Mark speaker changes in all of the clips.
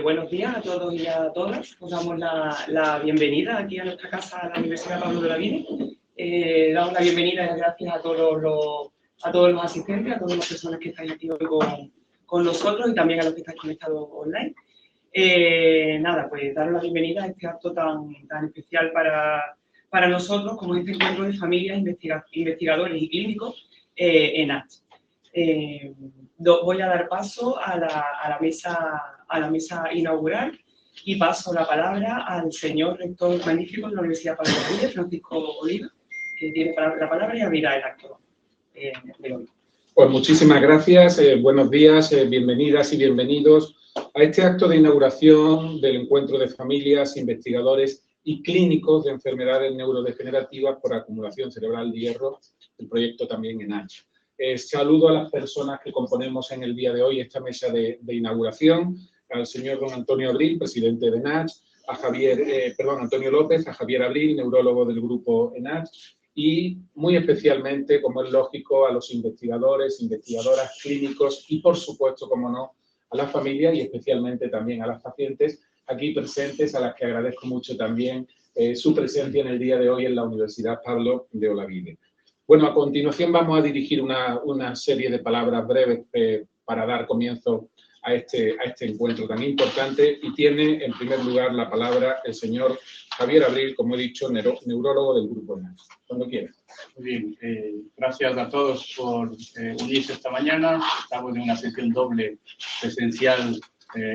Speaker 1: Buenos días a todos y a todas. Os damos la bienvenida aquí a nuestra casa, a la Universidad Pablo de Olavide. Damos la bienvenida y las gracias a todos los asistentes, a todas las personas que estáis aquí hoy con nosotros y también a los que estáis conectados online. Pues daros la bienvenida a este acto tan especial para nosotros, como este encuentro de familias, investigadores y clínicos en ACH. Voy a dar paso a la mesa inaugural y paso la palabra al señor rector magnífico de la Universidad Pablo de Olavide, Francisco Oliva, que tiene la palabra y abrirá el acto de hoy.
Speaker 2: Pues muchísimas gracias, buenos días, bienvenidas y bienvenidos a este acto de inauguración del encuentro de familias, investigadores y clínicos de enfermedades neurodegenerativas por acumulación cerebral de hierro, el proyecto también ENACH. Saludo a las personas que componemos en el día de hoy esta mesa de inauguración, al señor don Antonio Abril, presidente de ENACH, a Antonio López, a Javier Abril, neurólogo del grupo ENACH, y muy especialmente, como es lógico, a los investigadores, investigadoras, clínicos y, por supuesto, como no, a las familias y especialmente también a las pacientes aquí presentes, a las que agradezco mucho también su presencia en el día de hoy en la Universidad Pablo de Olavide. Bueno, a continuación vamos a dirigir una serie de palabras breves para dar comienzo a este encuentro tan importante y tiene en primer lugar la palabra el señor Javier Abril, como he dicho, neurólogo del grupo ENACH. Cuando quiera.
Speaker 3: Muy bien, gracias a todos por unirse esta mañana. Estamos en una sesión doble presencial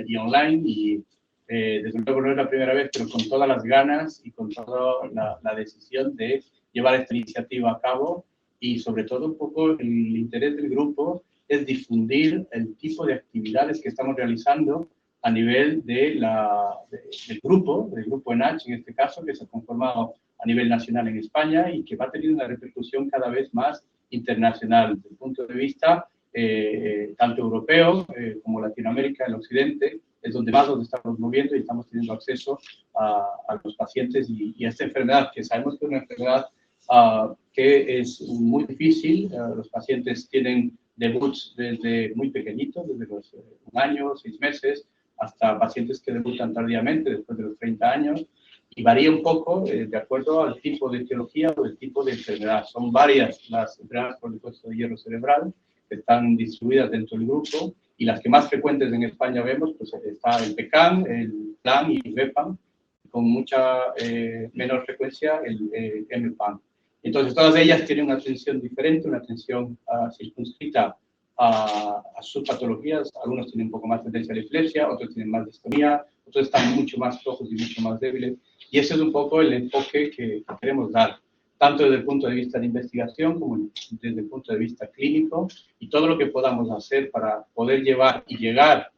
Speaker 3: y online y desde luego no es la primera vez, pero con todas las ganas y con toda la decisión de llevar esta iniciativa a cabo y sobre todo un poco el interés del grupo es difundir el tipo de actividades que estamos realizando a nivel del grupo ENACH, en este caso, que se ha conformado a nivel nacional en España y que va a tener una repercusión cada vez más internacional, desde el punto de vista tanto europeo como Latinoamérica, el occidente, es donde más nos estamos moviendo y estamos teniendo acceso a los pacientes y a esta enfermedad, que sabemos que es una enfermedad que es muy difícil. Los pacientes tienen debuts desde muy pequeñitos, desde los 1 año, 6 meses, hasta pacientes que debutan tardíamente, después de los 30 años, y varía un poco de acuerdo al tipo de etiología o el tipo de enfermedad. Son varias las enfermedades por depósito de hierro cerebral que están distribuidas dentro del grupo, y las que más frecuentes en España vemos, pues está el PECAM, el PLAN y el VEPAM, con mucha menor frecuencia el MPAM. Entonces, todas ellas tienen una atención diferente, una atención circunscrita a sus patologías. Algunos tienen un poco más tendencia a la epilepsia, otros tienen más distonía, otros están mucho más flojos y mucho más débiles. Y ese es un poco el enfoque que queremos dar, tanto desde el punto de vista de investigación como desde el punto de vista clínico, y todo lo que podamos hacer para poder llevar y llegar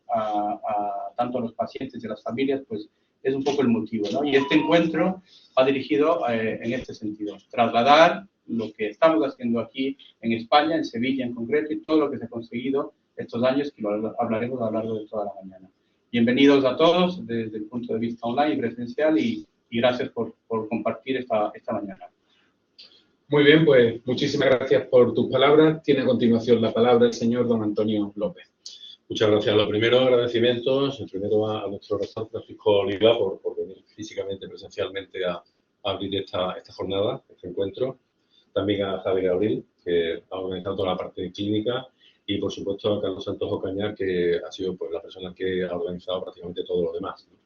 Speaker 3: tanto a los pacientes y a las familias, pues es un poco el motivo, ¿no? Y este encuentro va dirigido en este sentido, trasladar lo que estamos haciendo aquí en España, en Sevilla en concreto, y todo lo que se ha conseguido estos años, que lo hablaremos a lo largo de toda la mañana. Bienvenidos a todos desde el punto de vista online y presencial, y gracias por compartir esta mañana.
Speaker 2: Muy bien, pues muchísimas gracias por tus palabras. Tiene a continuación la palabra el señor don Antonio López.
Speaker 4: Muchas gracias. Lo primero, agradecimientos, primero a nuestro rector Francisco Oliva por venir físicamente, presencialmente a abrir esta jornada, este encuentro. También a Javier Abril, que ha organizado toda la parte clínica, y por supuesto a Carlos Santos Ocaña, que ha sido pues la persona que ha organizado prácticamente todo lo demás, ¿no?,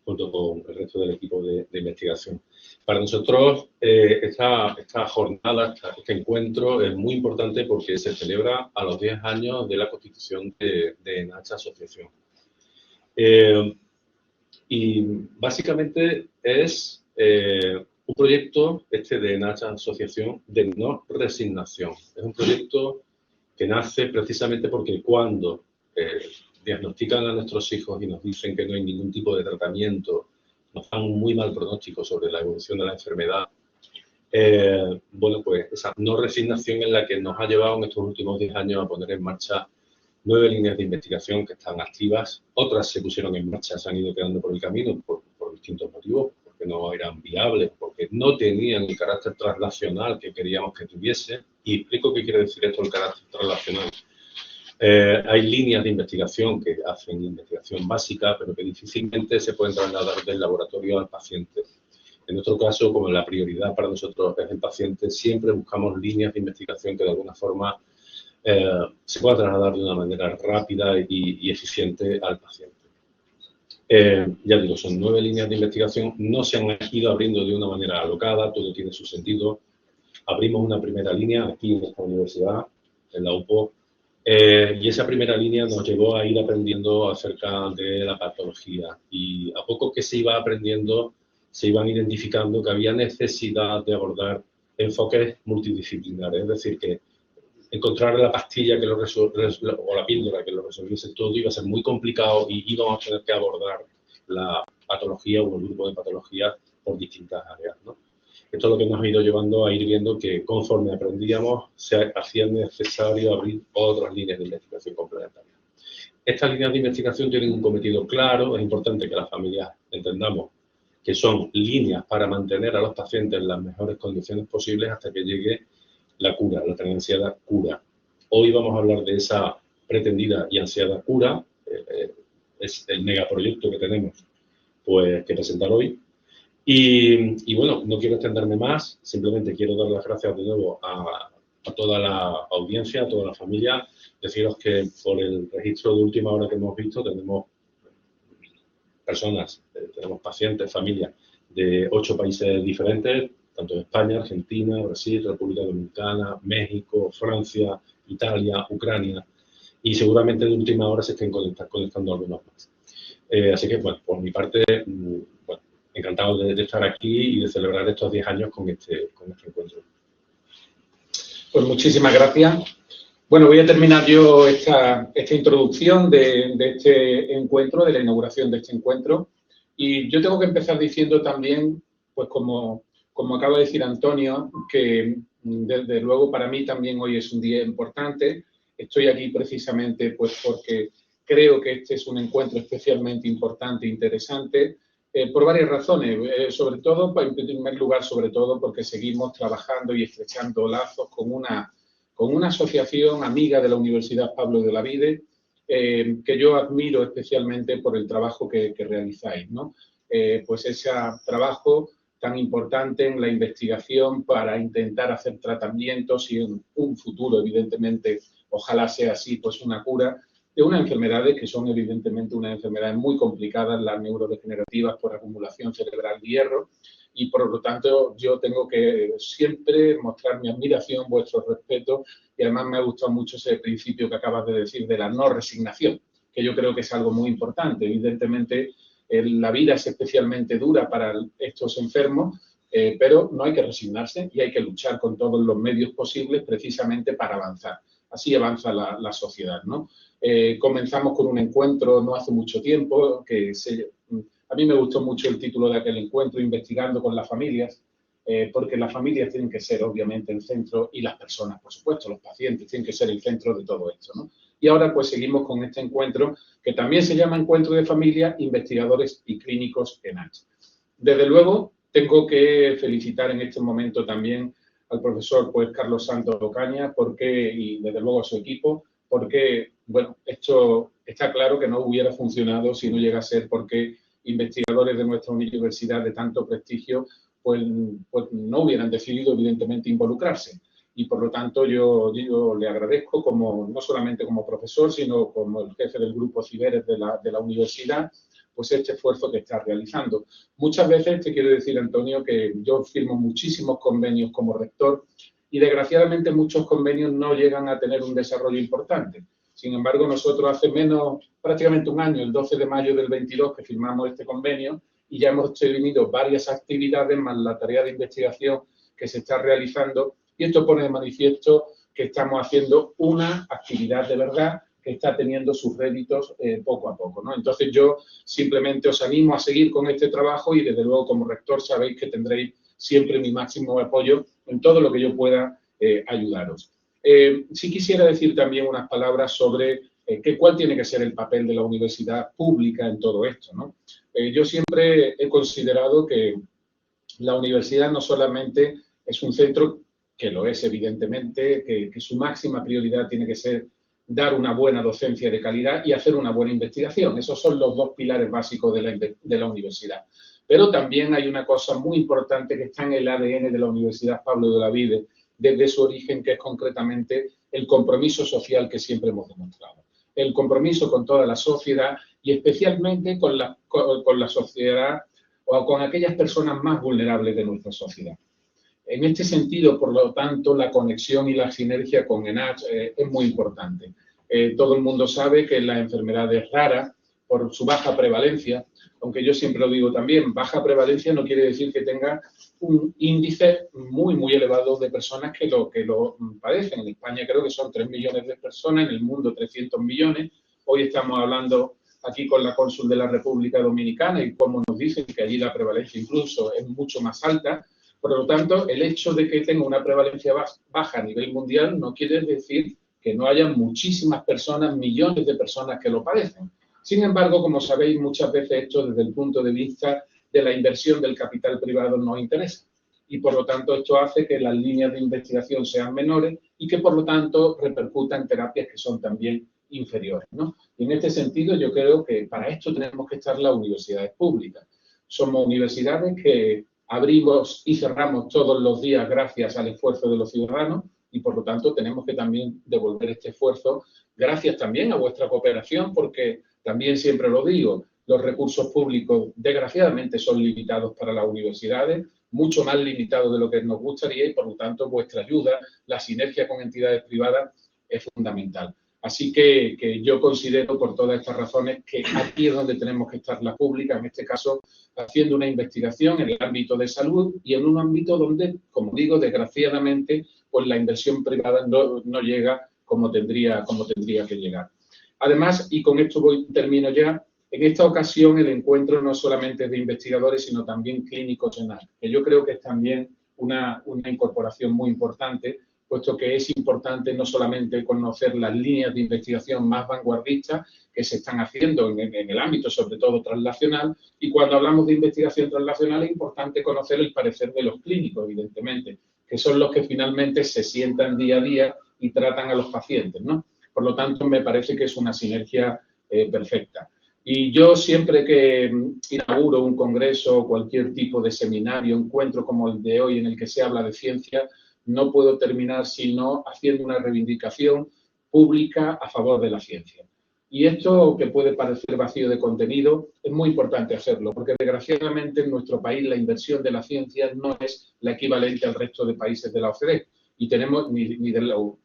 Speaker 4: junto con el resto del equipo de investigación. Para nosotros esta jornada, este encuentro es muy importante porque se celebra a los 10 años de la constitución de ENACH Asociación. Y básicamente es un proyecto de ENACH Asociación de no resignación. Es un proyecto que nace precisamente porque cuando diagnostican a nuestros hijos y nos dicen que no hay ningún tipo de tratamiento, nos dan un muy mal pronóstico sobre la evolución de la enfermedad. Bueno, pues esa no resignación es la que nos ha llevado en estos últimos 10 años a poner en marcha 9 líneas de investigación que están activas. Otras se pusieron en marcha, se han ido quedando por el camino por distintos motivos, porque no eran viables, porque no tenían el carácter translacional que queríamos que tuviese. Y explico qué quiere decir esto, el carácter translacional. Hay líneas de investigación que hacen investigación básica, pero que difícilmente se pueden trasladar del laboratorio al paciente. En nuestro caso, como la prioridad para nosotros es el paciente, siempre buscamos líneas de investigación que de alguna forma se pueda trasladar de una manera rápida y eficiente al paciente. Ya digo, son 9 líneas de investigación, no se han ido abriendo de una manera alocada, todo tiene su sentido. Abrimos una primera línea aquí en esta universidad, en la UPO, y esa primera línea nos llevó a ir aprendiendo acerca de la patología. Y a poco que se iba aprendiendo, se iban identificando que había necesidad de abordar enfoques multidisciplinares, es decir, que encontrar la pastilla que o la píldora que lo resolviese todo iba a ser muy complicado y íbamos a tener que abordar la patología o el grupo de patologías por distintas áreas, ¿no? Esto es lo que nos ha ido llevando a ir viendo que conforme aprendíamos se hacía necesario abrir otras líneas de investigación complementarias. Estas líneas de investigación tienen un cometido claro, es importante que las familias entendamos que son líneas para mantener a los pacientes en las mejores condiciones posibles hasta que llegue la cura, la tan ansiada cura. Hoy vamos a hablar de esa pretendida y ansiada cura, es el megaproyecto que tenemos pues, que presentar hoy. Y bueno, no quiero extenderme más, simplemente quiero dar las gracias de nuevo a toda la audiencia, a toda la familia, deciros que por el registro de última hora que hemos visto tenemos personas, tenemos pacientes, familias de 8 países diferentes, tanto de España, Argentina, Brasil, República Dominicana, México, Francia, Italia, Ucrania, y seguramente de última hora se estén conectando algunos más. Así que, bueno, por mi parte, bueno, encantado de estar aquí y de celebrar estos 10 años con este encuentro.
Speaker 2: Pues muchísimas gracias. Bueno, voy a terminar yo esta introducción de este encuentro, de la inauguración de este encuentro. Y yo tengo que empezar diciendo también, pues como acaba de decir Antonio, que desde luego para mí también hoy es un día importante. Estoy aquí precisamente pues porque creo que este es un encuentro especialmente importante e interesante por varias razones. Sobre todo, en primer lugar, sobre todo porque seguimos trabajando y estrechando lazos con una asociación amiga de la Universidad Pablo de Olavide, que yo admiro especialmente por el trabajo que realizáis, ¿no? Pues ese trabajo tan importante en la investigación para intentar hacer tratamientos y en un futuro, evidentemente, ojalá sea así, pues una cura de unas enfermedades que son evidentemente unas enfermedades muy complicadas, las neurodegenerativas por acumulación cerebral de hierro, y por lo tanto yo tengo que siempre mostrar mi admiración, vuestro respeto, y además me ha gustado mucho ese principio que acabas de decir de la no resignación, que yo creo que es algo muy importante. Evidentemente, la vida es especialmente dura para estos enfermos, pero no hay que resignarse y hay que luchar con todos los medios posibles precisamente para avanzar. Así avanza la sociedad, ¿no? Comenzamos con un encuentro no hace mucho tiempo, a mí me gustó mucho el título de aquel encuentro, Investigando con las familias, porque las familias tienen que ser obviamente el centro y las personas, por supuesto, los pacientes tienen que ser el centro de todo esto, ¿no? Y ahora pues seguimos con este encuentro que también se llama Encuentro de Familia, Investigadores y Clínicos en H. Desde luego, tengo que felicitar en este momento también al profesor pues, Carlos Santos Ocaña y desde luego a su equipo, porque, bueno, esto está claro que no hubiera funcionado si no llega a ser porque investigadores de nuestra universidad de tanto prestigio pues no hubieran decidido evidentemente involucrarse. Y por lo tanto yo le agradezco no solamente como profesor, sino como el jefe del grupo Ciberes de la universidad, pues este esfuerzo que está realizando. Muchas veces te quiero decir, Antonio, que yo firmo muchísimos convenios como rector y desgraciadamente muchos convenios no llegan a tener un desarrollo importante. Sin embargo, nosotros hace prácticamente un año, el 12 de mayo del 22, que firmamos este convenio y ya hemos tenido varias actividades más la tarea de investigación que se está realizando. Y esto pone de manifiesto que estamos haciendo una actividad de verdad que está teniendo sus réditos poco a poco, ¿no? Entonces yo simplemente os animo a seguir con este trabajo y desde luego como rector sabéis que tendréis siempre mi máximo apoyo en todo lo que yo pueda ayudaros. Sí quisiera decir también unas palabras sobre cuál tiene que ser el papel de la universidad pública en todo esto, ¿no? Yo siempre he considerado que la universidad no solamente es un centro, que lo es evidentemente, que su máxima prioridad tiene que ser dar una buena docencia de calidad y hacer una buena investigación. Esos son los dos pilares básicos de la universidad. Pero también hay una cosa muy importante que está en el ADN de la Universidad Pablo de Olavide desde su origen, que es concretamente el compromiso social que siempre hemos demostrado. El compromiso con toda la sociedad y especialmente con la sociedad o con aquellas personas más vulnerables de nuestra sociedad. En este sentido, por lo tanto, la conexión y la sinergia con ENACH es muy importante. Todo el mundo sabe que la enfermedad es rara por su baja prevalencia, aunque yo siempre lo digo también, baja prevalencia no quiere decir que tenga un índice muy, muy elevado de personas que lo padecen. En España creo que son 3 millones de personas, en el mundo 300 millones. Hoy estamos hablando aquí con la cónsul de la República Dominicana y como nos dicen que allí la prevalencia incluso es mucho más alta. Por lo tanto, el hecho de que tenga una prevalencia baja a nivel mundial no quiere decir que no haya muchísimas personas, millones de personas que lo padecen. Sin embargo, como sabéis, muchas veces esto desde el punto de vista de la inversión del capital privado nos interesa. Y por lo tanto, esto hace que las líneas de investigación sean menores y que por lo tanto repercutan en terapias que son también inferiores, ¿no? Y en este sentido, yo creo que para esto tenemos que estar las universidades públicas. Somos universidades que abrimos y cerramos todos los días gracias al esfuerzo de los ciudadanos y, por lo tanto, tenemos que también devolver este esfuerzo gracias también a vuestra cooperación, porque también siempre lo digo, los recursos públicos desgraciadamente son limitados para las universidades, mucho más limitados de lo que nos gustaría y, por lo tanto, vuestra ayuda, la sinergia con entidades privadas es fundamental. Así que yo considero, por todas estas razones, que aquí es donde tenemos que estar la pública, en este caso, haciendo una investigación en el ámbito de salud y en un ámbito donde, como digo, desgraciadamente, pues la inversión privada no llega como tendría que llegar. Además, y con esto termino ya, en esta ocasión el encuentro no solamente es de investigadores, sino también clínicos en ARC, que yo creo que es también una incorporación muy importante, puesto que es importante no solamente conocer las líneas de investigación más vanguardistas que se están haciendo en el ámbito, sobre todo, translacional, y cuando hablamos de investigación translacional es importante conocer el parecer de los clínicos, evidentemente, que son los que finalmente se sientan día a día y tratan a los pacientes, ¿no? Por lo tanto, me parece que es una sinergia perfecta. Y yo siempre que inauguro un congreso o cualquier tipo de seminario, encuentro como el de hoy en el que se habla de ciencia, no puedo terminar sino haciendo una reivindicación pública a favor de la ciencia. Y esto, que puede parecer vacío de contenido, es muy importante hacerlo, porque desgraciadamente en nuestro país la inversión de la ciencia no es la equivalente al resto de países de la OCDE, y tenemos,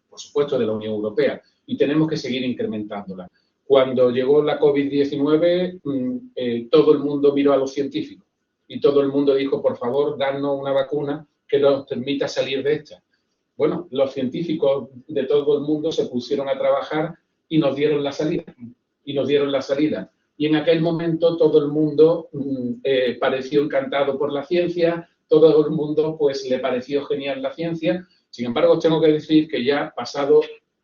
Speaker 2: por supuesto, de la Unión Europea, y tenemos que seguir incrementándola. Cuando llegó la COVID-19, todo el mundo miró a los científicos y todo el mundo dijo, por favor, danos una vacuna que nos permita salir de esta. Bueno, los científicos de todo el mundo se pusieron a trabajar y nos dieron la salida. Y en aquel momento todo el mundo pareció encantado por la ciencia, todo el mundo pues le pareció genial la ciencia. Sin embargo, os tengo que decir que ya pasado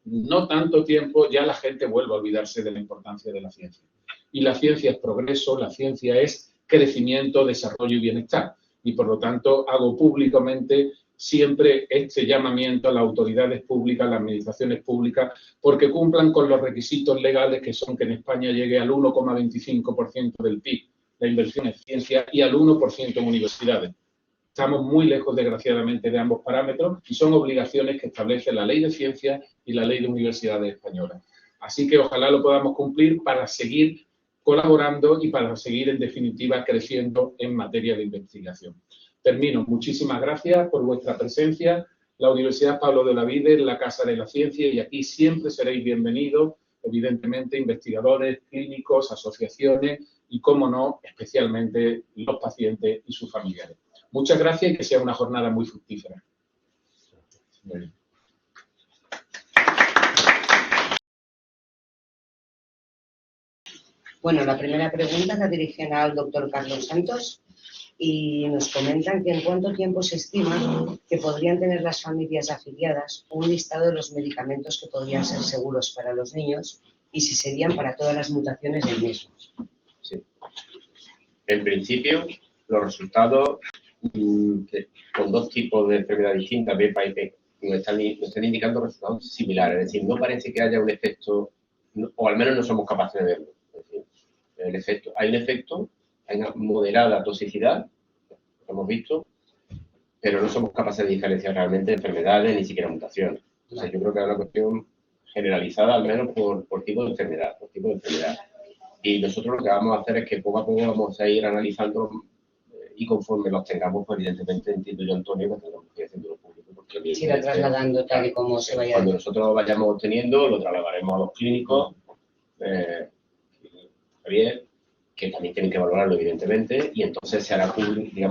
Speaker 2: no tanto tiempo, ya la gente vuelve a olvidarse de la importancia de la ciencia. Y la ciencia es progreso, la ciencia es crecimiento, desarrollo y bienestar. Y por lo tanto hago públicamente siempre este llamamiento a las autoridades públicas, a las administraciones públicas, porque cumplan con los requisitos legales que son que en España llegue al 1,25% del PIB la inversión en ciencia y al 1% en universidades. Estamos muy lejos, desgraciadamente, de ambos parámetros y son obligaciones que establece la Ley de Ciencia y la Ley de Universidades Españolas. Así que ojalá lo podamos cumplir para seguir colaborando y para seguir, en definitiva, creciendo en materia de investigación. Termino. Muchísimas gracias por vuestra presencia. La Universidad Pablo de Olavide es la Casa de la Ciencia y aquí siempre seréis bienvenidos, evidentemente, investigadores, clínicos, asociaciones y, cómo no, especialmente los pacientes y sus familiares. Muchas gracias y que sea una jornada muy fructífera. Muy bien.
Speaker 5: Bueno, la primera pregunta la dirigen al doctor Carlos Santos y nos comentan que en cuánto tiempo se estima que podrían tener las familias afiliadas un listado de los medicamentos que podrían ser seguros para los niños y si serían para todas las mutaciones del mismo.
Speaker 6: Sí. En principio, los resultados con dos tipos de enfermedad distintas, BEPA y nos están indicando resultados similares. Es decir, no parece que haya un efecto, o al menos no somos capaces de verlo. Es decir, hay un efecto, hay una moderada toxicidad, lo hemos visto, pero no somos capaces de diferenciar realmente enfermedades ni siquiera mutaciones. Entonces, yo creo que es una cuestión generalizada, al menos por tipo de enfermedad, Y nosotros lo que vamos a hacer es que poco a poco vamos a ir analizando y conforme los tengamos, pues evidentemente entiendo yo, Antonio, que tenemos que ir haciéndolo público. Porque
Speaker 5: Se irá trasladando tal y como se vaya.
Speaker 6: Cuando nosotros lo vayamos obteniendo, lo trasladaremos a los clínicos, Javier, que también tienen que valorarlo, evidentemente, y entonces se hará publicidad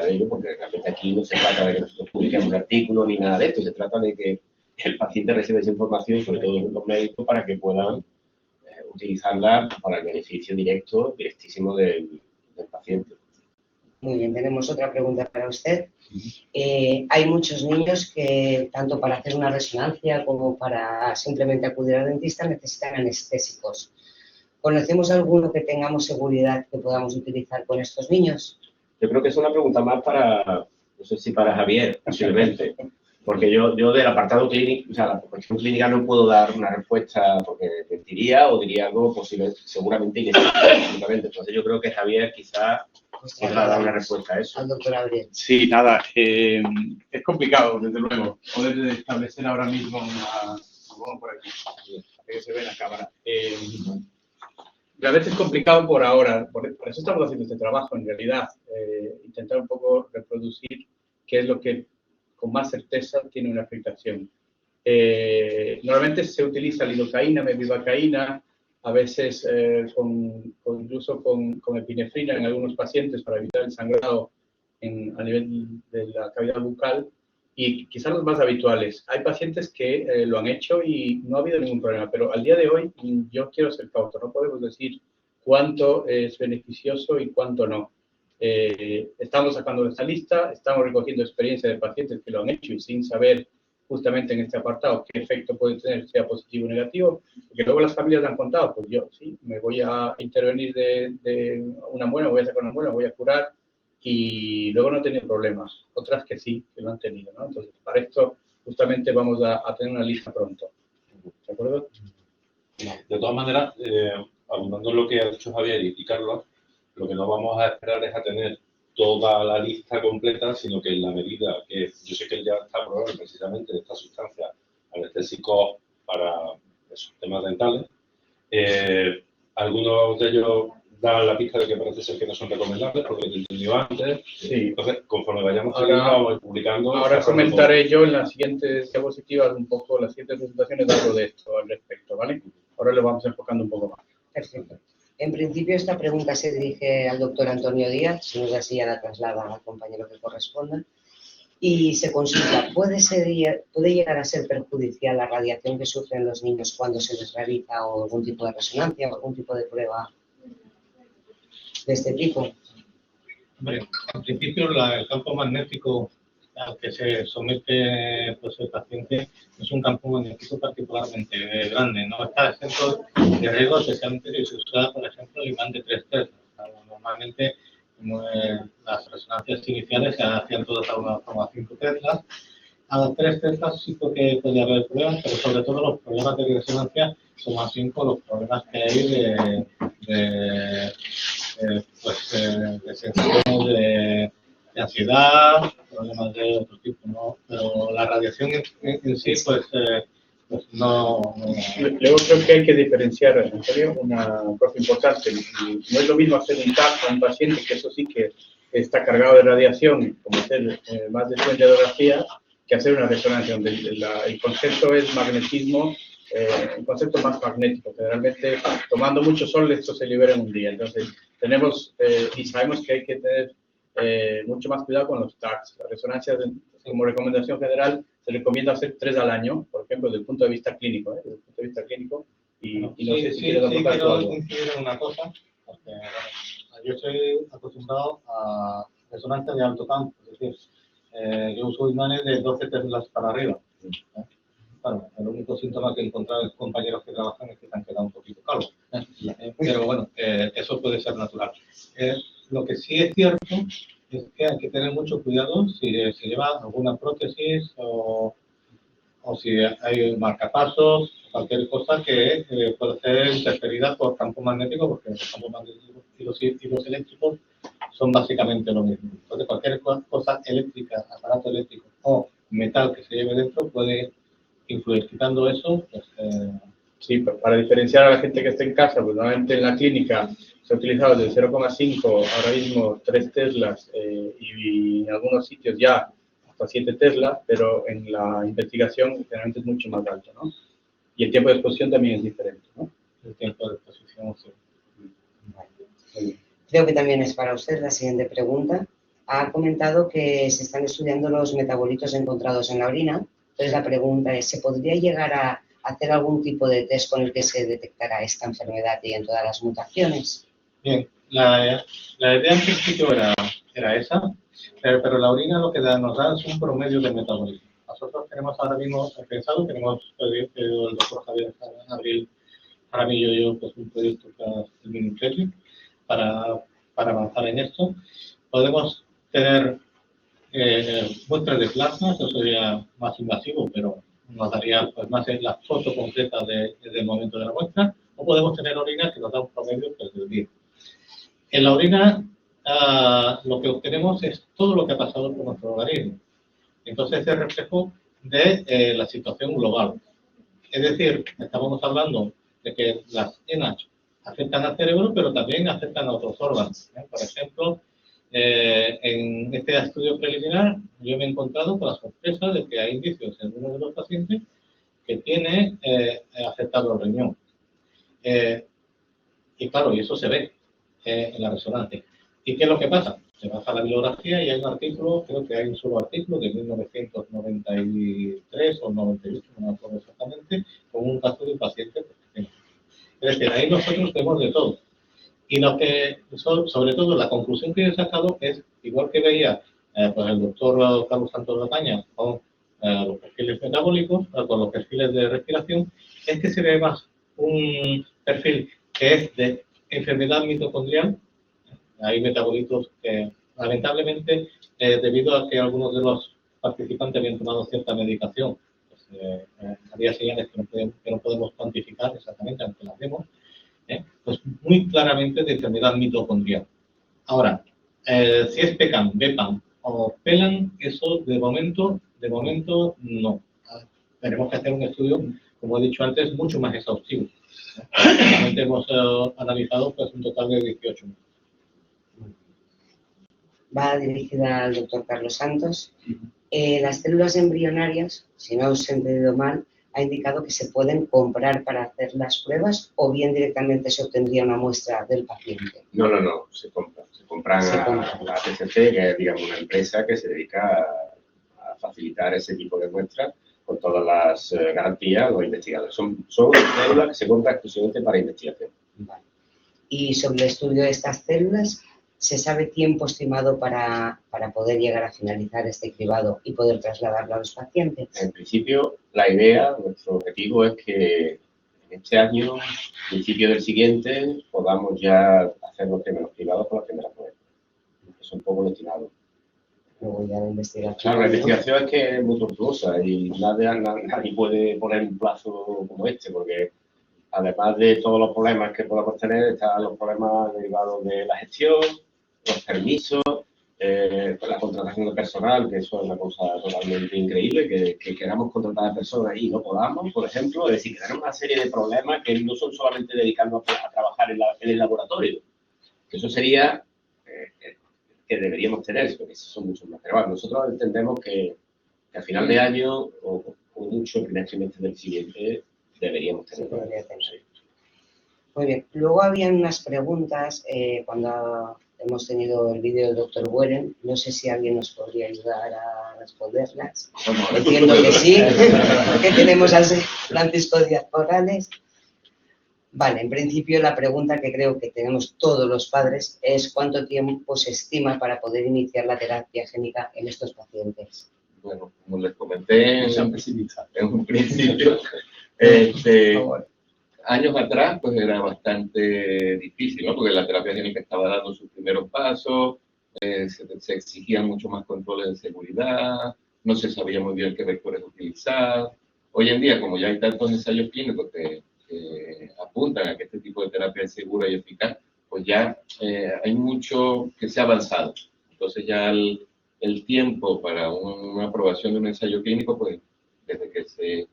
Speaker 6: de ello, porque realmente aquí no se trata de que nosotros publiquemos un artículo ni nada de esto, se trata de que el paciente reciba esa información, y sobre todo los médicos, para que puedan utilizarla para el beneficio directísimo del paciente.
Speaker 5: Muy bien, tenemos otra pregunta para usted. Hay muchos niños que, tanto para hacer una resonancia como para simplemente acudir al dentista, necesitan anestésicos. ¿Conocemos alguno que tengamos seguridad que podamos utilizar con estos niños?
Speaker 6: Yo creo que es una pregunta más para, no sé si para Javier, posiblemente, porque yo del apartado clínico, o sea, la cuestión clínica no puedo dar una respuesta porque mentiría o diría algo seguramente inexacto. Entonces yo creo que Javier quizás podrá dar una respuesta a eso.
Speaker 5: Al doctor Abril.
Speaker 3: Sí, nada, es complicado, desde luego, poder establecer ahora mismo una... Vamos por aquí, que se ve en la cámara. Realmente es complicado por ahora, por eso estamos haciendo este trabajo, en realidad, intentar un poco reproducir qué es lo que con más certeza tiene una afectación. Normalmente se utiliza lidocaína, mepivacaína, a veces incluso con epinefrina en algunos pacientes para evitar el sangrado a nivel de la cavidad bucal, y quizás los más habituales. Hay pacientes que lo han hecho y no ha habido ningún problema, pero al día de hoy yo quiero ser cauto, no podemos decir cuánto es beneficioso y cuánto no. Estamos sacando esta lista, estamos recogiendo experiencia de pacientes que lo han hecho y sin saber justamente en este apartado qué efecto puede tener, sea positivo o negativo, porque luego las familias han contado, pues yo sí, me voy a intervenir de una muela, voy a sacar una muela, voy a curar, y luego no he tenido problemas. Otras que sí, que lo han tenido, ¿no? Entonces, para esto justamente vamos a tener una lista pronto. ¿De acuerdo?
Speaker 4: De todas maneras, abundando en lo que ha dicho Javier y Carlos, lo que no vamos a esperar es a tener toda la lista completa, sino que en la medida que yo sé que ya está aprobado precisamente esta sustancia anestésicos para esos temas dentales, algunos de ellos dan la pista de que parece ser que no son recomendables, porque lo entendió antes.
Speaker 3: Sí.
Speaker 4: Entonces, conforme vayamos vamos publicando...
Speaker 3: Ahora comentaré yo en las siguientes diapositivas un poco, las siguientes presentaciones, algo de esto al respecto, ¿vale? Ahora lo vamos enfocando un poco más.
Speaker 5: Perfecto. En principio, esta pregunta se dirige al doctor Antonio Díaz, si no es así, ya la traslada al compañero que corresponda. Y se consulta, ¿puede llegar a ser perjudicial la radiación que sufren los niños cuando se les realiza algún tipo de resonancia o algún tipo de prueba de este tipo?
Speaker 7: Hombre, en principio el campo magnético al que se somete pues, el paciente es un campo magnético particularmente grande, no está exento de riesgo, especialmente si se usa, por ejemplo, el imán de 3 teslas. Normalmente las resonancias iniciales se hacían todas a 1,5 teslas. A 3 teslas sí que puede haber problemas, pero sobre todo los problemas de resonancia son más bien con los problemas que hay de sensaciones de ansiedad, problemas de otro tipo, ¿no? Pero la radiación en sí, pues no.
Speaker 3: Luego creo que hay que diferenciar, Antonio, una cosa importante. No es lo mismo hacer un TAC a un paciente, que eso sí que está cargado de radiación, como hacer más de radiografía, que hacer una resonancia, donde el concepto es magnetismo, un concepto más magnético. Generalmente, tomando mucho sol, esto se libera en un día. Entonces, tenemos y sabemos que hay que tener mucho más cuidado con los TACs. La resonancia, como recomendación general, se recomienda hacer 3 al año, por ejemplo, desde el punto de vista clínico. Desde el punto de vista clínico, y no sé si quieres aportar algo.
Speaker 7: Quiero incidir en una cosa, porque yo estoy acostumbrado a resonancia de alto campo, es decir, yo uso imanes de 12 teslas para arriba. Claro, el único síntoma que he encontrado en compañeros que trabajan es que se han quedado un poquito calvos. Pero bueno, eso puede ser natural. Lo que sí es cierto es que hay que tener mucho cuidado si se lleva alguna prótesis o si hay marcapasos, cualquier cosa que pueda ser interferida por campo magnético, porque los campos magnéticos y los eléctricos son básicamente lo mismo. Entonces, cualquier cosa eléctrica, aparato eléctrico o metal que se lleve dentro puede influir. Quitando eso, pues...
Speaker 3: Sí, para diferenciar a la gente que esté en casa, pues normalmente en la clínica se ha utilizado desde 0,5, ahora mismo 3 teslas y en algunos sitios ya hasta 7 teslas, pero en la investigación generalmente es mucho más alto, ¿no? Y el tiempo de exposición también es diferente, ¿no?
Speaker 7: El tiempo de exposición, sí.
Speaker 5: Creo que también es para usted la siguiente pregunta. Ha comentado que se están estudiando los metabolitos encontrados en la orina. Entonces la pregunta es, ¿se podría llegar a hacer algún tipo de test con el que se detectara esta enfermedad y en todas las mutaciones?
Speaker 7: Bien, la idea en principio era esa, pero la orina lo que nos da es un promedio de metabolismo. Nosotros tenemos ahora mismo pensado, tenemos pedido el doctor Javier Abril Jaramillo y yo, pues un proyecto que es el Mini para avanzar en esto. Podemos tener muestras de plasma, eso sería más invasivo, pero nos daría pues, más en la foto completa del momento de la muestra, o podemos tener orina que nos da un promedio pues, del día. En la orina lo que obtenemos es todo lo que ha pasado por nuestro organismo. Entonces es reflejo de la situación global. Es decir, estábamos hablando de que las NH afectan al cerebro, pero también afectan a otros órganos. Por ejemplo, en este estudio preliminar yo me he encontrado con la sorpresa de que hay indicios en uno de los pacientes que tiene afectado el riñón. Y claro, y eso se ve en la resonancia. ¿Y qué es lo que pasa? Se baja la bibliografía y hay un artículo, creo que hay un solo artículo de 1993 o 98, no me acuerdo exactamente, con un caso de un paciente. Es decir, ahí nosotros vemos de todo. Y lo que, sobre todo, la conclusión que he sacado es, igual que veía pues el doctor Carlos Santos Lataña con los perfiles metabólicos, con los perfiles de respiración, es que se ve más un perfil que es de enfermedad mitocondrial. Hay metabolitos que, lamentablemente, debido a que algunos de los participantes habían tomado cierta medicación, pues, había señales que no podemos cuantificar exactamente, aunque las vemos, pues muy claramente de enfermedad mitocondrial. Ahora, si es PECAM, BEPAM o PELAN, eso de momento no. Tenemos que hacer un estudio, como he dicho antes, mucho más exhaustivo. Realmente hemos analizado pues, un total de 18.
Speaker 5: Va dirigida al doctor Carlos Santos. Las células embrionarias, si no os he entendido mal, ha indicado que se pueden comprar para hacer las pruebas o bien directamente se obtendría una muestra del paciente.
Speaker 6: No, se compran. Se compran a la TCC, que es digamos, una empresa que se dedica a facilitar ese tipo de muestras con todas las garantías a los investigadores. Son células que se compran exclusivamente para investigación.
Speaker 5: Vale. Y sobre el estudio de estas células, ¿se sabe tiempo estimado para poder llegar a finalizar este cribado y poder trasladarlo a los pacientes?
Speaker 6: En principio, la idea, nuestro objetivo es que en este año, principio del siguiente, podamos ya hacer los primeros cribados con las primeras pruebas. Es un poco lo estimado.
Speaker 5: Luego ya la investigación.
Speaker 6: Claro, la investigación es que es muy tortuosa y nadie puede poner un plazo como este, porque además de todos los problemas que podamos tener, están los problemas derivados de la gestión, los permisos, la contratación de personal, que eso es una cosa totalmente increíble, que queramos contratar a personas y no podamos, por ejemplo. Es decir, que tenemos una serie de problemas que no son solamente dedicarnos a trabajar en el laboratorio, que eso sería que deberíamos tener, porque son muchos más. Pero bueno, nosotros entendemos que a final de año o mucho el primer trimestre del siguiente deberíamos tener.
Speaker 5: Muy bien. Luego habían unas preguntas cuando hemos tenido el vídeo del doctor Weren. No sé si alguien nos podría ayudar a responderlas. Entiendo que sí, que tenemos a Francisco Díaz Morales. Vale, en principio la pregunta que creo que tenemos todos los padres es ¿cuánto tiempo se estima para poder iniciar la terapia génica en estos pacientes?
Speaker 6: Bueno, como les comenté en un principio, años atrás pues era bastante difícil, ¿no? Porque la terapia génica estaba dando sus primeros pasos,
Speaker 8: se exigían mucho más controles de seguridad, no se sabía muy bien qué vectores utilizar. Hoy en día, como ya hay tantos ensayos clínicos que apuntan a que este tipo de terapia es segura y eficaz, pues ya hay mucho que se ha avanzado. Entonces ya el tiempo para una aprobación de un ensayo clínico, pues desde que se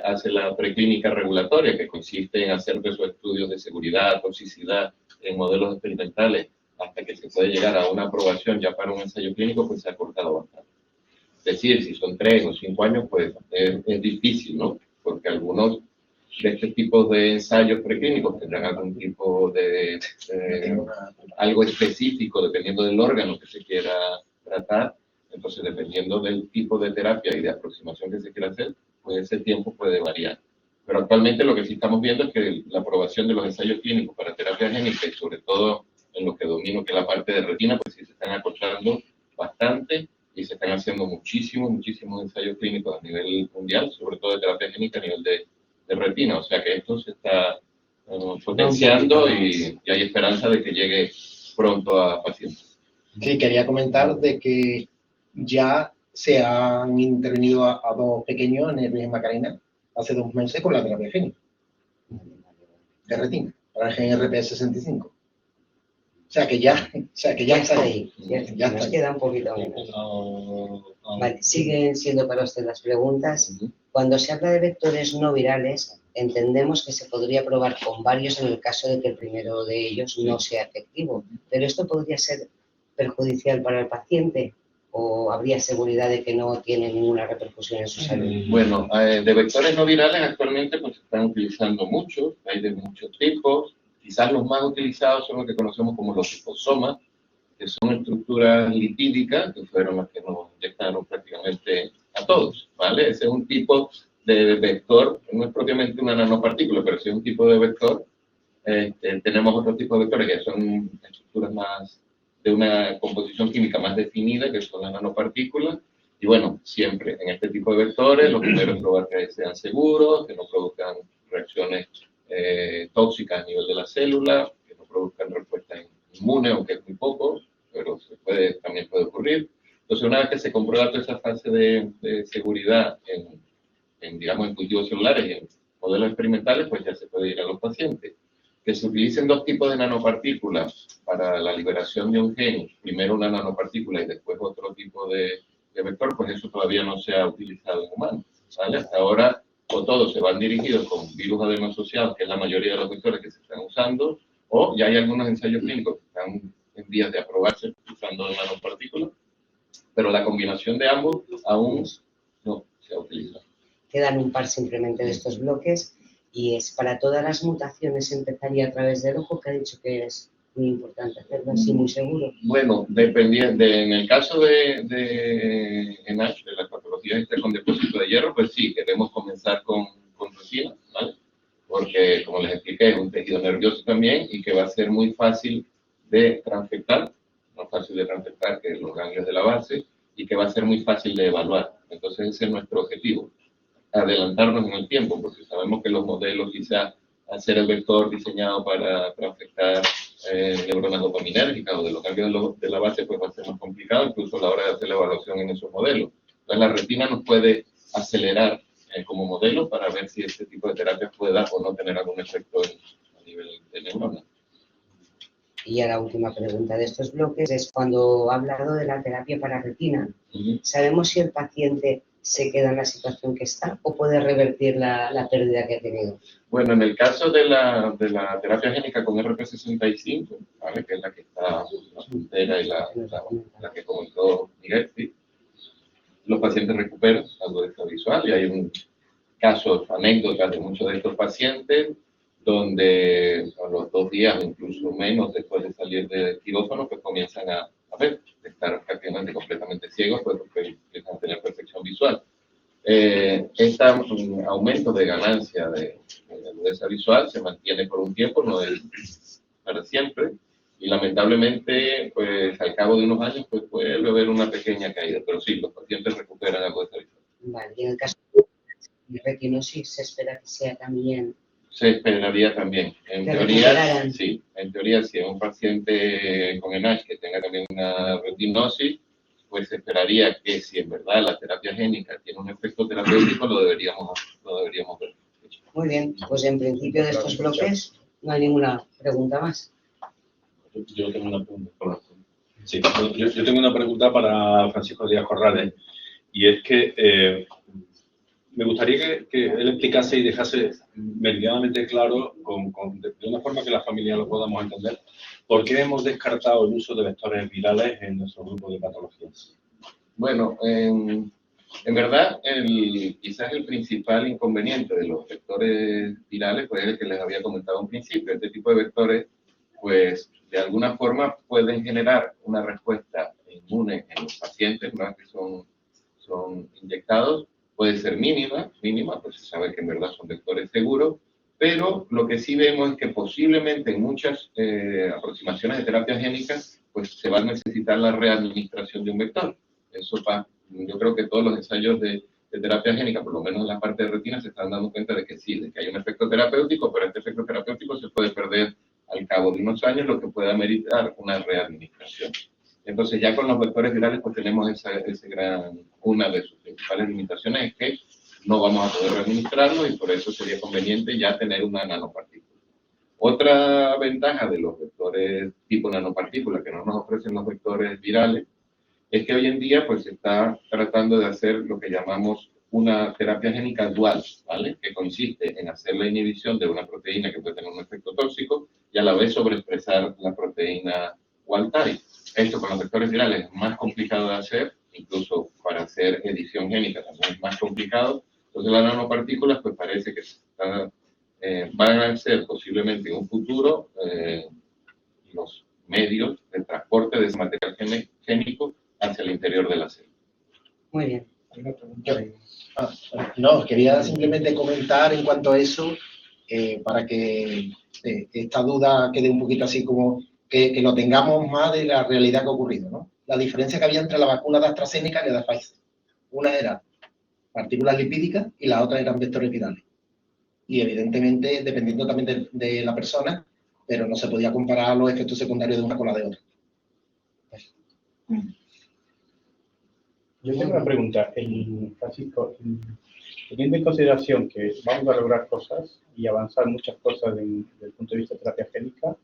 Speaker 8: hace la preclínica regulatoria, que consiste en hacer esos estudios de seguridad, toxicidad en modelos experimentales, hasta que se puede llegar a una aprobación ya para un ensayo clínico, pues se ha cortado bastante. Es decir, si son 3 o 5 años, pues es difícil, ¿no? Porque algunos de este tipo de ensayos preclínicos tendrán algún tipo de algo específico, dependiendo del órgano que se quiera tratar. Entonces, dependiendo del tipo de terapia y de aproximación que se quiera hacer, pues ese tiempo puede variar. Pero actualmente lo que sí estamos viendo es que la aprobación de los ensayos clínicos para terapia génica, y sobre todo en lo que domino, que es la parte de retina, pues sí se están acortando bastante y se están haciendo muchísimos ensayos clínicos a nivel mundial, sobre todo de terapia génica a nivel de retina. O sea que esto se está potenciando y hay esperanza de que llegue pronto a pacientes.
Speaker 9: Sí, quería comentar de que ya se han intervenido a 2 pequeños en el Virgen Macarena hace 2 meses con la terapia génica de retina, para el gen RP65. O sea que ya está ahí.
Speaker 5: Ya nos queda un poquito menos. Vale, siguen siendo para usted las preguntas. Cuando se habla de vectores no virales, entendemos que se podría probar con varios en el caso de que el primero de ellos no sea efectivo. Pero esto podría ser perjudicial para el paciente, o habría seguridad de que no tiene ninguna repercusión en su salud.
Speaker 8: Bueno, de vectores no virales actualmente pues se están utilizando muchos, hay de muchos tipos. Quizás los más utilizados son los que conocemos como los liposomas, que son estructuras lipídicas, que fueron las que nos inyectaron prácticamente a todos, ¿vale? Ese es un tipo de vector, no es propiamente una nanopartícula, pero sí es un tipo de vector. Tenemos otro tipo de vectores que son estructuras más de una composición química más definida, que son las nanopartículas. Y bueno, siempre en este tipo de vectores, lo primero es probar que sean seguros, que no produzcan reacciones tóxicas a nivel de la célula, que no produzcan respuesta inmune, aunque es muy poco, pero también puede ocurrir. Entonces, una vez que se comprueba toda esa fase de seguridad digamos, en cultivos celulares y en modelos experimentales, pues ya se puede ir a los pacientes. Que se utilicen 2 tipos de nanopartículas para la liberación de un gen, primero una nanopartícula y después otro tipo de vector, pues eso todavía no se ha utilizado en humanos, ¿vale? Hasta ahora, o todos se van dirigidos con virus adeno-asociados, que es la mayoría de los vectores que se están usando, o ya hay algunos ensayos clínicos que están en vías de aprobarse usando nanopartículas, pero la combinación de ambos aún no se ha utilizado.
Speaker 5: Quedan un par simplemente de estos bloques, y es para todas las mutaciones empezaría a través del ojo, que ha dicho que es muy importante hacerlo así, muy seguro.
Speaker 8: Bueno, dependiendo, en el caso de NASH, de la patología con depósito de hierro, pues sí, queremos comenzar con retina, ¿vale? Porque, como les expliqué, es un tejido nervioso también y que va a ser muy fácil de transfectar, más fácil de transfectar que los ganglios de la base, y que va a ser muy fácil de evaluar. Entonces, ese es nuestro objetivo, adelantarnos en el tiempo, porque sabemos que los modelos, quizás hacer el vector diseñado para transfectar neuronas dopaminérgicas o de los ganglios de la base, pues va a ser más complicado, incluso a la hora de hacer la evaluación en esos modelos. Entonces, la retina nos puede acelerar como modelo para ver si este tipo de terapias puede dar o no tener algún efecto a nivel de neuronas.
Speaker 5: Y ya la última pregunta de estos bloques es, cuando ha hablado de la terapia para retina, ¿sabemos si el paciente se queda en la situación que está o puede revertir la pérdida que ha tenido?
Speaker 8: Bueno, en el caso de la terapia génica con RP65, ¿vale? Que es la que está la puntera y la que comentó Miguel, ¿sí? Los pacientes recuperan algo de esta visual, y hay un caso, anécdotas de muchos de estos pacientes donde a los 2 días o incluso menos después de salir del quirófano, pues comienzan a ver, estar prácticamente completamente ciegos, pues porque empiezan a tener perfección visual. Este aumento de ganancia de agudeza visual se mantiene por un tiempo, no es para siempre, y lamentablemente, pues al cabo de unos años, pues puede haber una pequeña caída, pero sí, los pacientes recuperan agudeza visual.
Speaker 5: Vale, y en el caso de retinosis se espera que sea también
Speaker 8: Se esperaría también. En
Speaker 5: Que
Speaker 8: teoría,
Speaker 5: recuperaran.
Speaker 8: sí. En teoría, si es un paciente con ENASH que tenga también una retinosis, pues se esperaría que si en verdad la terapia génica tiene un efecto terapéutico, lo deberíamos ver.
Speaker 5: Muy bien, pues en principio de estos bloques no hay ninguna pregunta más.
Speaker 4: Yo tengo una pregunta. Sí, yo tengo una pregunta para Francisco Díaz Corrales, y es que me gustaría que él explicase y dejase meridianamente claro, de una forma que la familia lo podamos entender, por qué hemos descartado el uso de vectores virales en nuestro grupo de patologías.
Speaker 8: Bueno, en verdad, quizás el principal inconveniente de los vectores virales fue el que les había comentado al principio. Este tipo de vectores, pues, de alguna forma pueden generar una respuesta inmune en los pacientes una vez que son inyectados. Puede ser mínima, pues se sabe que en verdad son vectores seguros, pero lo que sí vemos es que posiblemente en muchas aproximaciones de terapia génica, pues se va a necesitar la readministración de un vector. Eso yo creo que todos los ensayos de terapia génica, por lo menos en la parte de retina, se están dando cuenta de que sí, de que hay un efecto terapéutico, pero este efecto terapéutico se puede perder al cabo de unos años, lo que pueda meritar una readministración. Entonces ya con los vectores virales pues tenemos una de sus principales limitaciones es que no vamos a poder readministrarlo y por eso sería conveniente ya tener una nanopartícula. Otra ventaja de los vectores tipo nanopartícula que no nos ofrecen los vectores virales es que hoy en día pues se está tratando de hacer lo que llamamos una terapia génica dual, ¿vale? Que consiste en hacer la inhibición de una proteína que puede tener un efecto tóxico y a la vez sobreexpresar la proteína wild-type. Esto con los vectores virales es más complicado de hacer, incluso para hacer edición génica también es más complicado. Entonces las nanopartículas pues parece que van a ser posiblemente en un futuro los medios de transporte de ese material génico hacia el interior de la célula.
Speaker 5: Muy bien.
Speaker 9: No, quería simplemente comentar en cuanto a eso, para que esta duda quede un poquito así como que lo tengamos más de la realidad que ha ocurrido, ¿no? La diferencia que había entre la vacuna de AstraZeneca y la de Pfizer. Una era partículas lipídicas y la otra eran vectores virales. Y evidentemente, dependiendo también de la persona, pero no se podía comparar los efectos secundarios de una con la de otra.
Speaker 3: Yo tengo una pregunta, Francisco. Teniendo en consideración que vamos a lograr cosas y avanzar muchas cosas desde el punto de vista de terapia génica,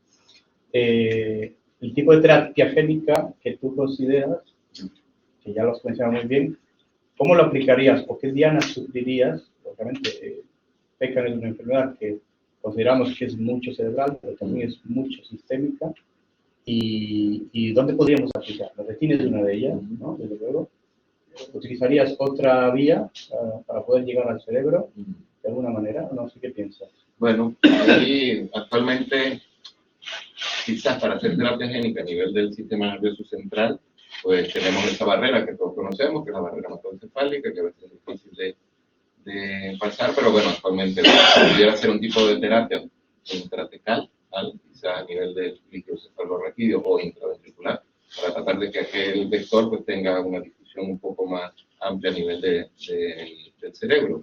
Speaker 3: el tipo de terapia génica que tú consideras, que ya lo has mencionado muy bien, ¿cómo lo aplicarías o qué dianas sugerirías? Obviamente, PECAN es una enfermedad que consideramos que es mucho cerebral, pero también es mucho sistémica. ¿Y dónde podríamos aplicar? La retina es una de ellas, ¿no? Desde luego. ¿Utilizarías otra vía para poder llegar al cerebro de alguna manera? No sé qué piensas.
Speaker 8: Bueno, ahí actualmente, quizás para hacer terapia génica a nivel del sistema nervioso central, pues tenemos esta barrera que todos conocemos, que es la barrera hematoencefálica, que a veces es difícil de pasar, pero bueno, actualmente pudiera ser un tipo de terapia intratecal, ¿vale? Quizás a nivel del líquido cefalorraquídeo o intraventricular, para tratar de que aquel vector pues tenga una difusión un poco más amplia a nivel del cerebro.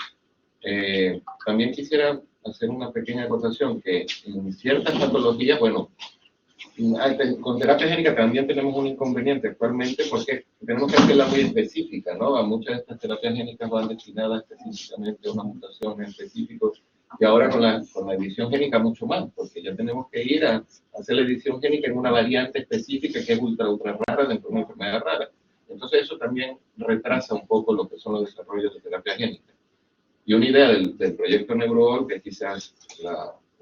Speaker 8: También quisiera hacer una pequeña acotación que en ciertas patologías, bueno, con terapia génica también tenemos un inconveniente actualmente porque tenemos que hacerla muy específica, ¿no? A muchas de estas terapias génicas van destinadas específicamente a una mutación en específico y ahora con la edición génica mucho más, porque ya tenemos que ir a hacer la edición génica en una variante específica que es ultra rara dentro de una enfermedad rara. Entonces eso también retrasa un poco lo que son los desarrollos de terapia génica. Y una idea del proyecto NeuroOr, que quizás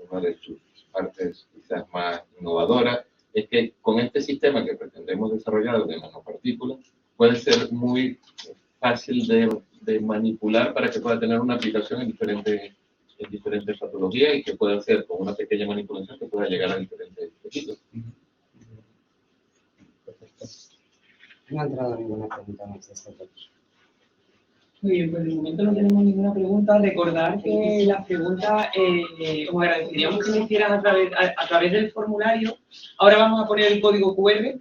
Speaker 8: una de sus partes quizás más innovadoras, es que con este sistema que pretendemos desarrollar de nanopartículas, puede ser muy fácil de manipular para que pueda tener una aplicación en diferentes patologías y que pueda hacer con una pequeña manipulación que pueda llegar a diferentes tejidos.
Speaker 5: No ha entrado ninguna pregunta más de este tema.
Speaker 1: Muy bien, pues de momento no tenemos ninguna pregunta. Recordar que las preguntas os agradeceríamos que me hicieras a través del formulario. Ahora vamos a poner el código QR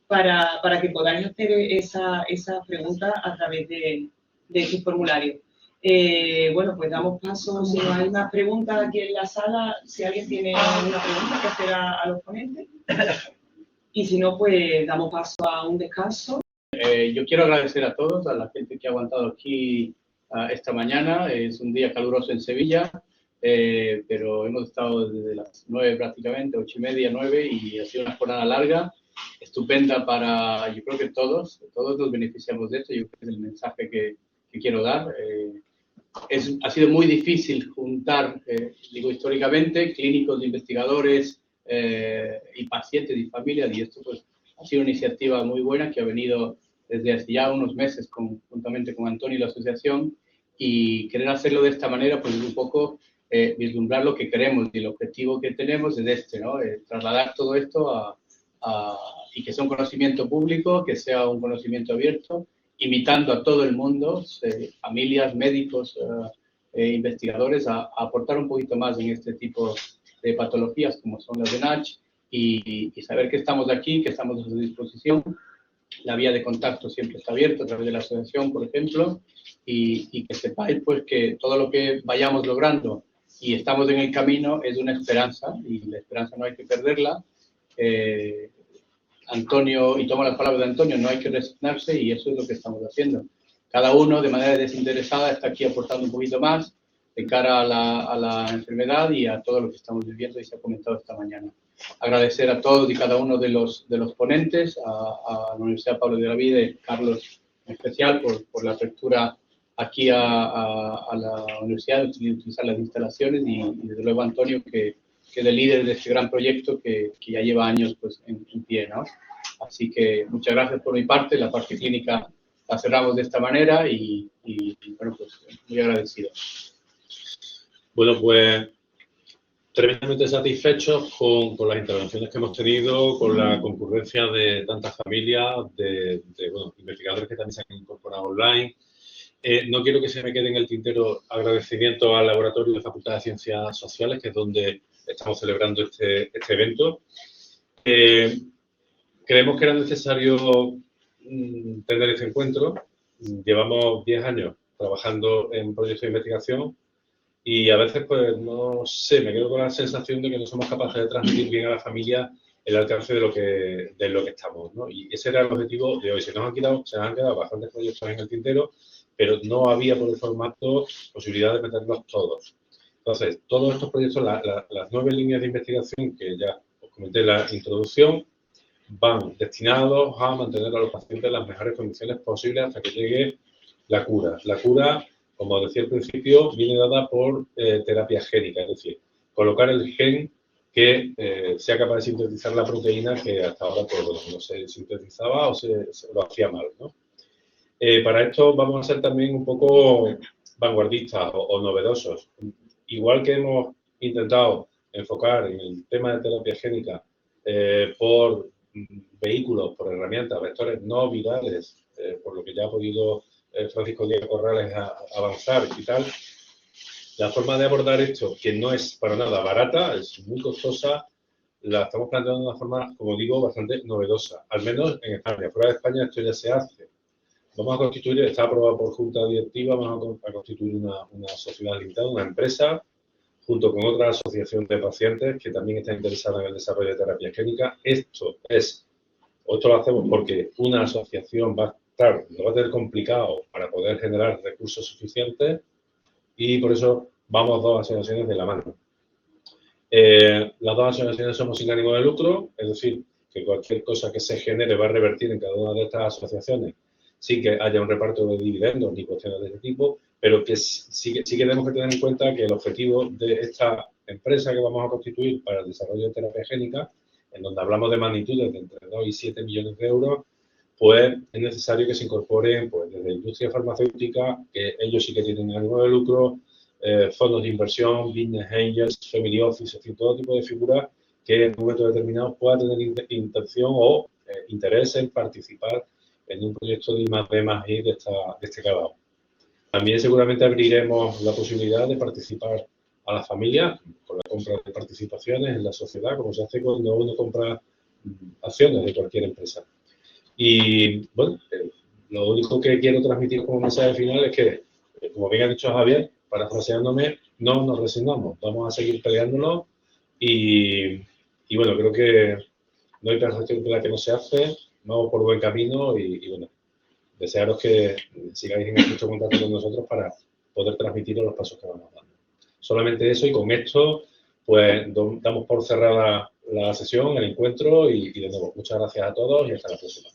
Speaker 1: para que podáis hacer esa pregunta a través de ese formulario. Bueno, pues damos paso, si no hay más preguntas aquí en la sala, si alguien tiene una pregunta que hacer a los ponentes. Y si no, pues damos paso a un descanso.
Speaker 3: Yo quiero agradecer a todos, a la gente que ha aguantado aquí esta mañana. Es un día caluroso en Sevilla, pero hemos estado desde las 9 prácticamente, 8:30, 9, y ha sido una jornada larga, estupenda para, yo creo que todos nos beneficiamos de esto. Yo creo que es el mensaje que quiero dar. Ha sido muy difícil juntar, digo históricamente, clínicos, investigadores y pacientes y familias, y esto pues ha sido una iniciativa muy buena que ha venido desde hace ya unos meses juntamente con Antonio y la asociación, y querer hacerlo de esta manera pues es un poco vislumbrar lo que queremos, y el objetivo que tenemos es este, ¿no? Trasladar todo esto y que sea un conocimiento público, que sea un conocimiento abierto, invitando a todo el mundo, familias, médicos, investigadores, a aportar un poquito más en este tipo de patologías como son las de NASH, y saber que estamos aquí, que estamos a su disposición. La vía de contacto siempre está abierta a través de la asociación, por ejemplo, y que sepáis pues que todo lo que vayamos logrando y estamos en el camino es una esperanza, y la esperanza no hay que perderla. Antonio, y tomo las palabras de Antonio, no hay que resignarse, y eso es lo que estamos haciendo. Cada uno de manera desinteresada está aquí aportando un poquito más de cara a la enfermedad y a todo lo que estamos viviendo y se ha comentado esta mañana. Agradecer a todos y cada uno de los ponentes, a la Universidad Pablo de Olavide, Carlos en especial, por la apertura aquí a la universidad, de utilizar las instalaciones, y desde luego Antonio, que es el líder de este gran proyecto que ya lleva años pues, en pie, ¿no? Así que muchas gracias por mi parte. La parte clínica la cerramos de esta manera y bueno, pues muy agradecido.
Speaker 4: Bueno, pues tremendamente satisfechos con las intervenciones que hemos tenido, con la concurrencia de tantas familias, de bueno, investigadores que también se han incorporado online. No quiero que se me quede en el tintero agradecimiento al Laboratorio de Facultad de Ciencias Sociales, que es donde estamos celebrando este evento. Creemos que era necesario tener este encuentro. Llevamos 10 años trabajando en proyectos de investigación y a veces, pues, no sé, me quedo con la sensación de que no somos capaces de transmitir bien a la familia el alcance de lo que estamos, ¿no? Y ese era el objetivo de hoy. Se nos han quedado bastantes proyectos en el tintero, pero no había por el formato posibilidad de meterlos todos. Entonces, todos estos proyectos, las 9 líneas de investigación que ya os comenté en la introducción, van destinados a mantener a los pacientes en las mejores condiciones posibles hasta que llegue la cura. La cura, como decía al principio, viene dada por terapia génica, es decir, colocar el gen que sea capaz de sintetizar la proteína que hasta ahora pues, bueno, no se sintetizaba o se lo hacía mal, ¿no? Para esto vamos a ser también un poco vanguardistas o novedosos. Igual que hemos intentado enfocar en el tema de terapia génica por vehículos, por herramientas, vectores no virales, por lo que ya ha podido Francisco Diego Corrales avanzar y tal, la forma de abordar esto, que no es para nada barata, es muy costosa, la estamos planteando de una forma, como digo, bastante novedosa, al menos en España. Fuera de España esto ya se hace. Vamos a constituir, está aprobado por junta directiva, vamos a constituir una sociedad limitada, una empresa, junto con otra asociación de pacientes que también está interesada en el desarrollo de terapia génica. Esto lo hacemos porque una asociación lo va a tener complicado para poder generar recursos suficientes, y por eso vamos 2 asociaciones de la mano. Las 2 asociaciones somos sin ánimo de lucro, es decir, que cualquier cosa que se genere va a revertir en cada una de estas asociaciones sin que haya un reparto de dividendos ni cuestiones de ese tipo, pero que sí que tenemos que tener en cuenta que el objetivo de esta empresa que vamos a constituir para el desarrollo de terapia génica, en donde hablamos de magnitudes de entre 2 y 7 millones de euros, pues es necesario que se incorporen pues, desde la industria farmacéutica, que ellos sí que tienen ánimo de lucro, fondos de inversión, business angels, family office, es decir, todo tipo de figuras que en un momento determinado pueda tener intención o interés en participar en un proyecto de I+D+I de este calado. También seguramente abriremos la posibilidad de participar a las familias con la compra de participaciones en la sociedad, como se hace cuando uno compra acciones de cualquier empresa. Y bueno, lo único que quiero transmitir como mensaje final es que como bien ha dicho Javier, parafraseándome, no nos resignamos, vamos a seguir peleándolo y bueno, creo que no hay perfección que la que no se hace, vamos por buen camino y bueno, desearos que sigáis en mucho contacto con nosotros para poder transmitiros los pasos que vamos dando. Solamente eso, y con esto pues damos por cerrada la sesión, el encuentro y de nuevo, muchas gracias a todos y hasta la próxima.